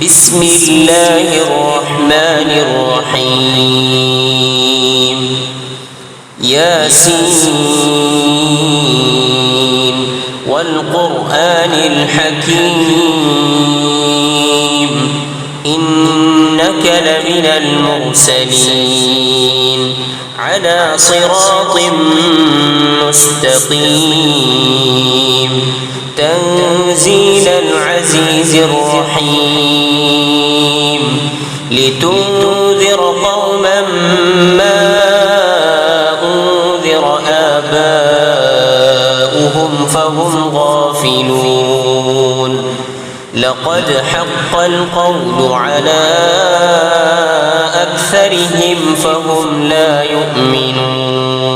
بسم الله الرحمن الرحيم ياسين والقرآن الحكيم إنك لمن المرسلين على صراط مستقيم تنزيل العزيز الرحيم لتنذر قوما ما أنذر آباؤهم فهم غافلون لقد حق القول على أكثرهم فهم لا يؤمنون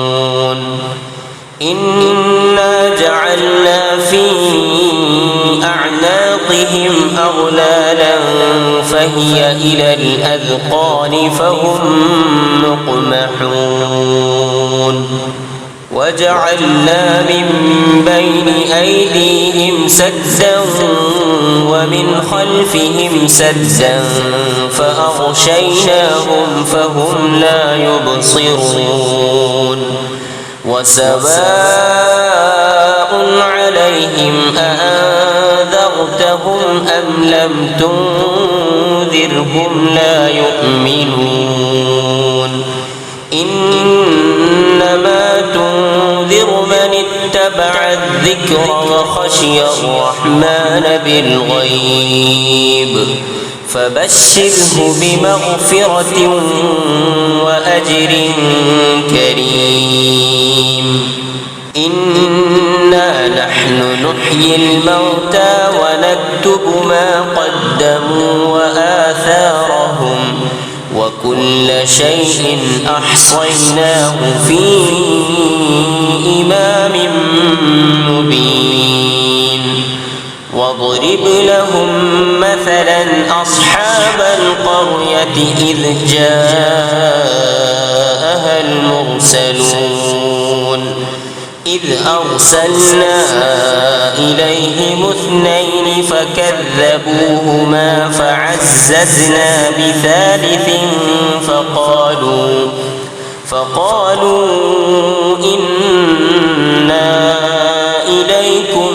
إنا جعلنا في أعناقهم أغلالا فهي إلى الأذقان فهم مقمحون وجعلنا من بين أيديهم سدا ومن خلفهم سدا فأغشيناهم فهم لا يبصرون وسواء عليهم أأنذرتهم أم لم تنذرهم لا يؤمنون إنما تنذر من اتبع الذكر وخشي الرحمن بالغيب فبشره بمغفرة وأجر كريم إنا نحن نحيي الموتى ونكتب ما قدموا وآثارهم وكل شيء أحصيناه في إمام مبين واضرب لهم مثلا أصحاب القرية إذ جاءها المرسلون إذ أرسلنا إليهم اثنين فكذبوهما فعززنا بثالث فقالوا إنا إليكم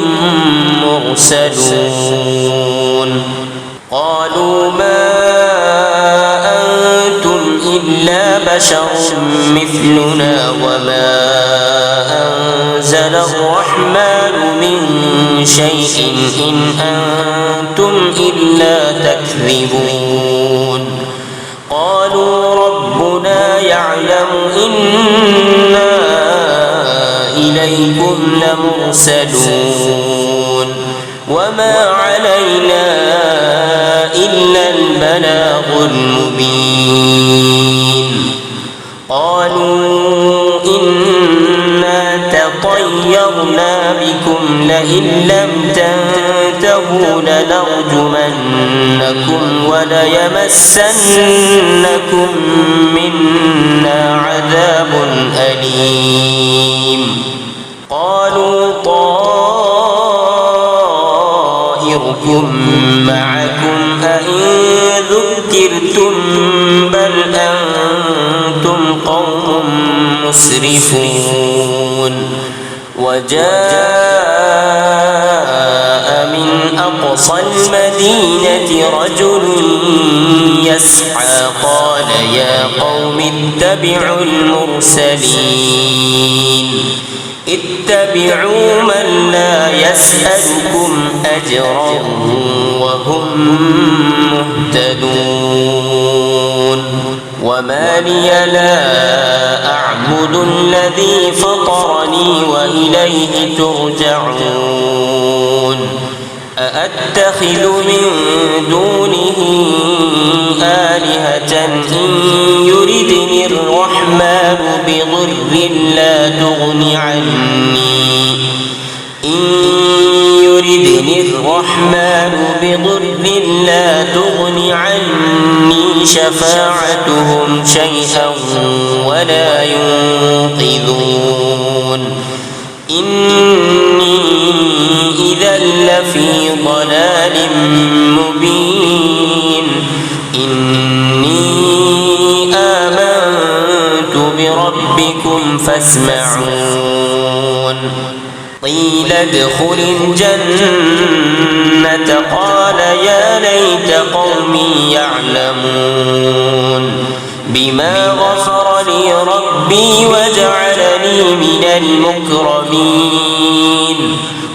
مرسلون قالوا ما أنتم إلا بشر مثلنا وما أنزل الرحمن من شيء إن أنتم إلا تكذبون قالوا ربنا يعلم إنا إليكم لمرسلون وما علينا إلا البلاغ المبين قالوا إنا تطيرنا بكم لئن لم تنتهوا لنرجمنكم وليمسنكم منا عذاب أليم قالوا طائركم معكم أئن ذكرتم بل أنتم قوم مسرفون وجاء من أقصى المدينة رجل يسعى قال يا قوم اتبعوا المرسلين اتبعوا من لا يسألكم أجرا وهم مهتدون وما لي لا أعبد الذي فطرني وإليه ترجعون أأتخذ من دونه آلهة إن يردني الرحمن بضر لا تغن عني شفاعتهم شيئا ولا ينقذون إني إذا لفي ضلال مبين فاسمعون قيل ادخل الجنة قال يا ليت قومي يعلمون بما غفر لي ربي وجعلني من المكرمين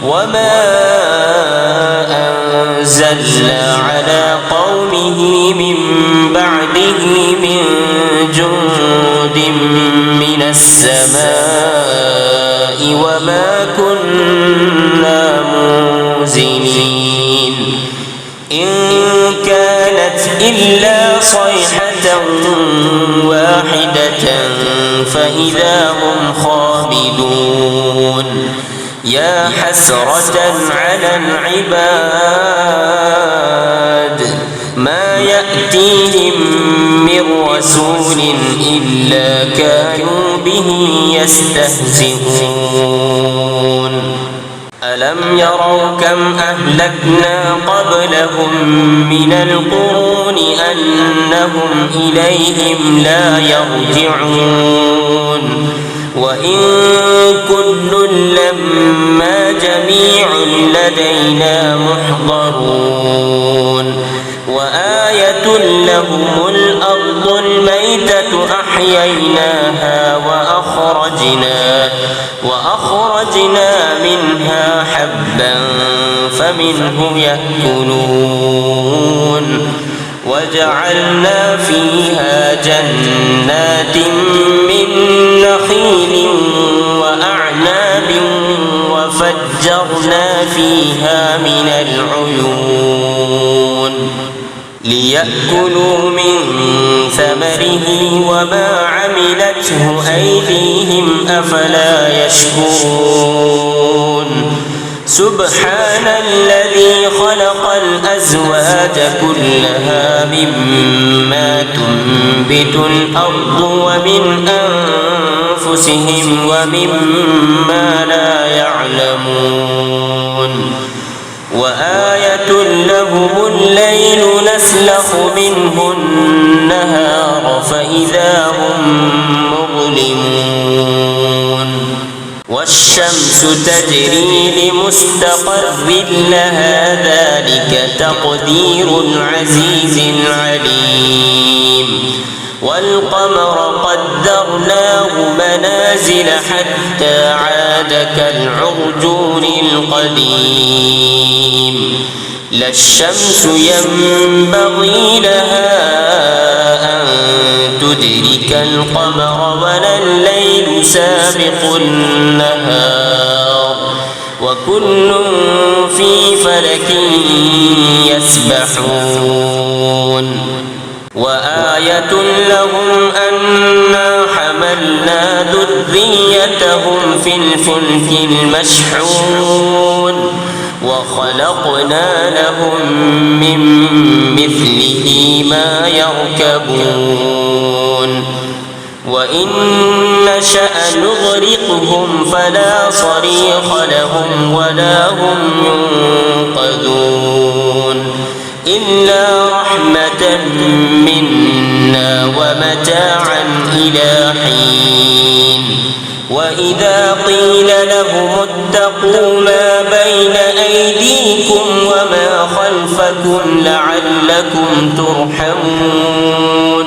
وما أنزلنا على قومه من بعده من جند من السماء وما كنا منزلين إن كانت إلا صيحة واحدة فإذا هم خامدون يا حسرة على العباد ما يأتيهم من رسول إلا كانوا به يستهزئون ألم يروا كم أهلكنا قبلهم من القرون أنهم إليهم لا يرجعون وإن كل لما جميع لدينا محضرون وآية لهم الأرض الميتة أحييناها وأخرجنا منها حبا فمنه يأكلون وجعلنا فيها جنات من نخيل وأعناب وفجرنا فيها من العيون ليأكلوا من ثمره وما عملته أيديهم أفلا يشكرون سبحان الذي خلق الأزواج كلها مما تنبت الأرض ومن أنفسهم ومما لا يعلمون وآية لهم الليل نسلخ منه النهار فإذا هم مظلمون والشمس تجري لمستقر لها ذلك تقدير العزيز العليم والقمر قدرناه منازل حتى عاد كالعرجون القديم لا الشمس ينبغي لها أن تدرك القمر ولا الليل سابق النهار وكل في فلك يسبحون وآية لهم أنا حملنا ذريتهم في الفلك المشحون وخلقنا لهم من مثله ما يركبون وإن نشأ نغرقهم فلا صريخ لهم ولا هم ينقذون إلا رحمة منا ومتاعا إلى حين وإذا قيل لهم اتقوا ما بين أيديكم وما خلفكم لعلكم ترحمون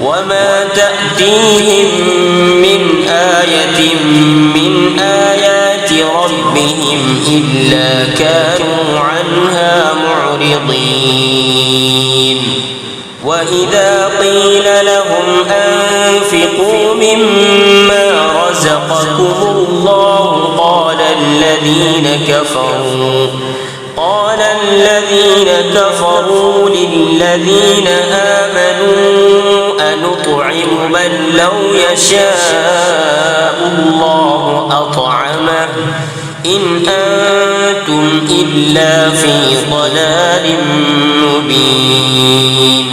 وما تأتيهم من آية من آيات ربهم إلا كانوا عنها معرضين وإذا قيل لهم أنفقوا مما رزقكم الله قال الذين كفروا للذين آمنوا أنطعم من لو يشاء الله أطعمه إن أنتم إلا في ضلال مبين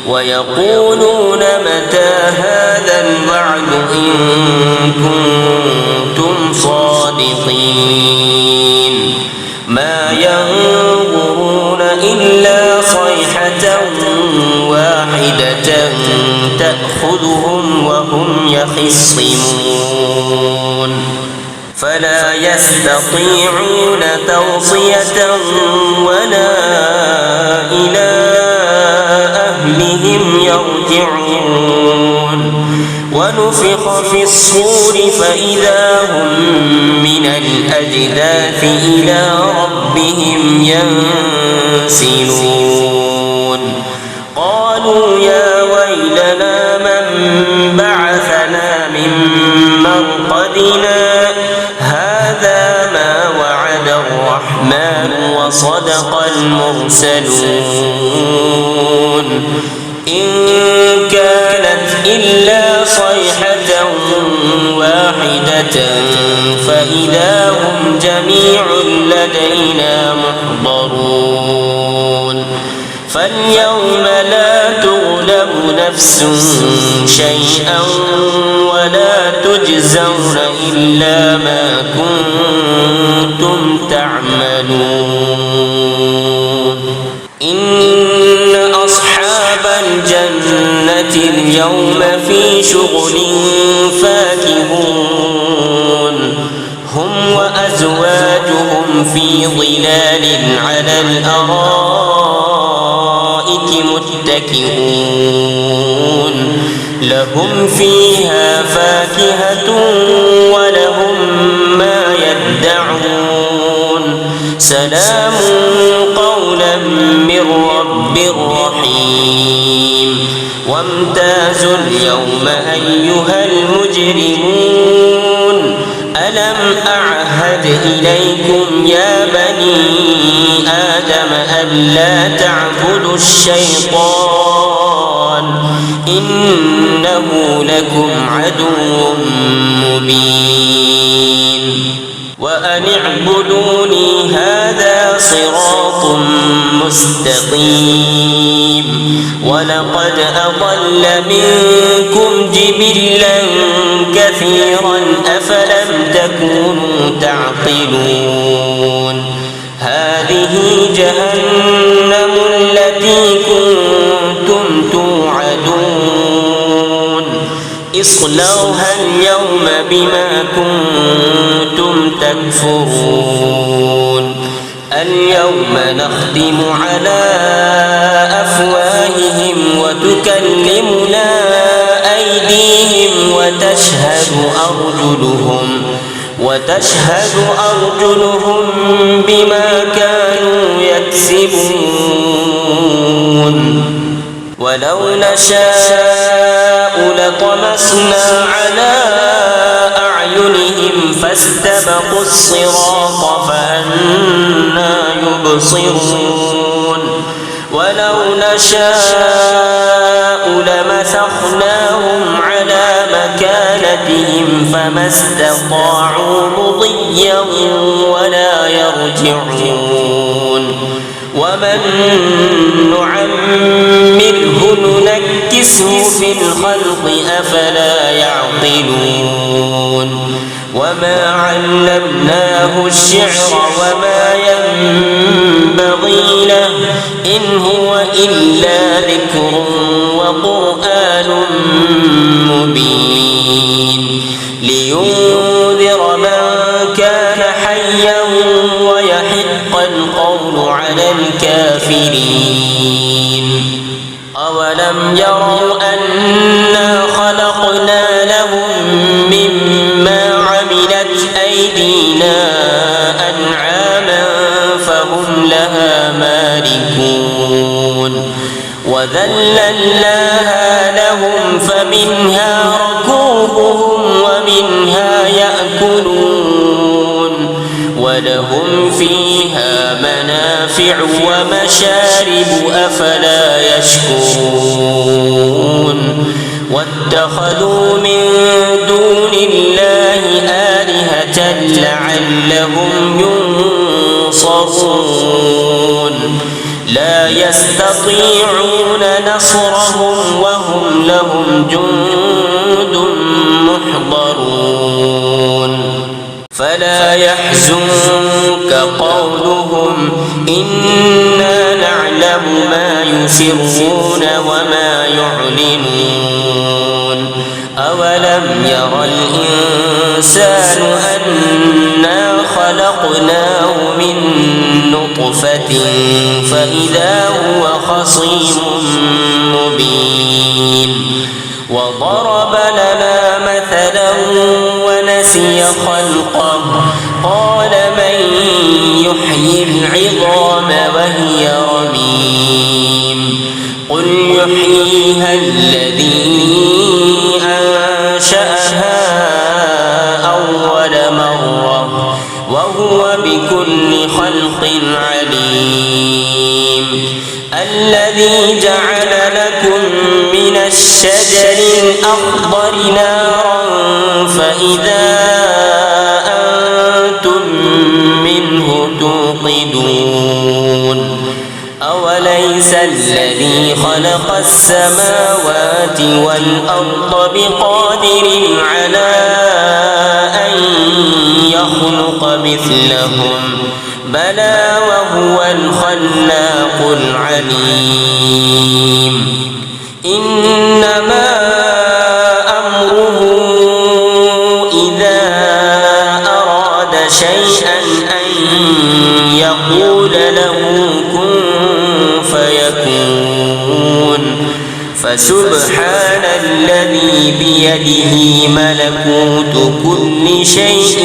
ويقولون متى هذا الوعد إن كنتم صادقين ما ينظرون إلا صيحة واحدة تأخذهم وهم يخصمون فلا يستطيعون توصية ولا إلى أهلهم يرجعون ونفخ في الصور فإذا هم من الأجداث إلى ربهم ينسلون قالوا يا ويلنا من بعثنا من مرقدنا هذا ما وعد الرحمن وصدق المرسلون إن كانت إلا صيحة واحدة فإذا هم جميع لدينا محضرون فاليوم لا تظلم نفس شيئا ولا تجزون إلا ما كنتم تعملون إن أصحاب الجنة اليوم في شغل فاكهون هم وأزواجهم في ظلال على الأرائك متكئون لهم فيها فاكهة ولهم ما يدعون سلام قولا من رب رحيم وامتازوا اليوم أيها المجرمون ألم أعهد إليكم يا بني آدم ألا تعبدوا الشيطان إنه لكم عدو مبين وأن اعبدوني هذا صراط مستقيم ولقد أضل منكم جبلا كثيرا أفلم تكونوا تعقلون هذه جهنم التي كنتم توعدون اصلوها اليوم بما كنتم تكفرون اليوم نختم على أفواههم وتكلمنا أيديهم وتشهد أرجلهم بما كانوا يكسبون ولو نشاء لطمسنا على أعينهم فاستبقوا الصراط فأنى يبصرون ولو نشاء لمسخناهم على مكانتهم فما استطاعوا مضيا ولا يرجعون ومن نعمره ننكسه في الخلق أفلا يعقلون وما علمناه الشعر وما ينبغي له إن هو إلا ذكر وقرآن مبين لينذر من كان حيا ويحق القول على الكافرين أولم يروا أنا خلقنا لهم مما عملت أيدينا أنعاما فهم لها مالكون وذللناها لهم فمنها ركوبهم ومنها يأكلون ولهم فيها منافع ومشارب أفلا يشكرون واتخذوا من دون الله آلهة لعلهم ينصرون لا يستطيعون نصرهم وهم لهم جند محضرون فلا يحزنك قولهم إنا نعلم ما يسرون وما يعلنون أولم ير الإنسان أنا خلقناه من نطفة فإذا هو خصيم مبين وضرب لنا مثلا ونسي خلقه قال من يحيي العظام وهي رميم قل يحييها الذي أنشأها أول مرة وهو بكل خلق عليم الذي جعل لكم من الشجر الأخضر نارا فإذا أنتم منه توقدون أوليس الذي خلق السماوات والأرض بقادر على أن يخلق مثلهم بلى وهو الخلاق العليم إنما أمره إذا أراد شيئا أن يقول له كن فيكون فسبحان الذي بيده ملكوت كل شيء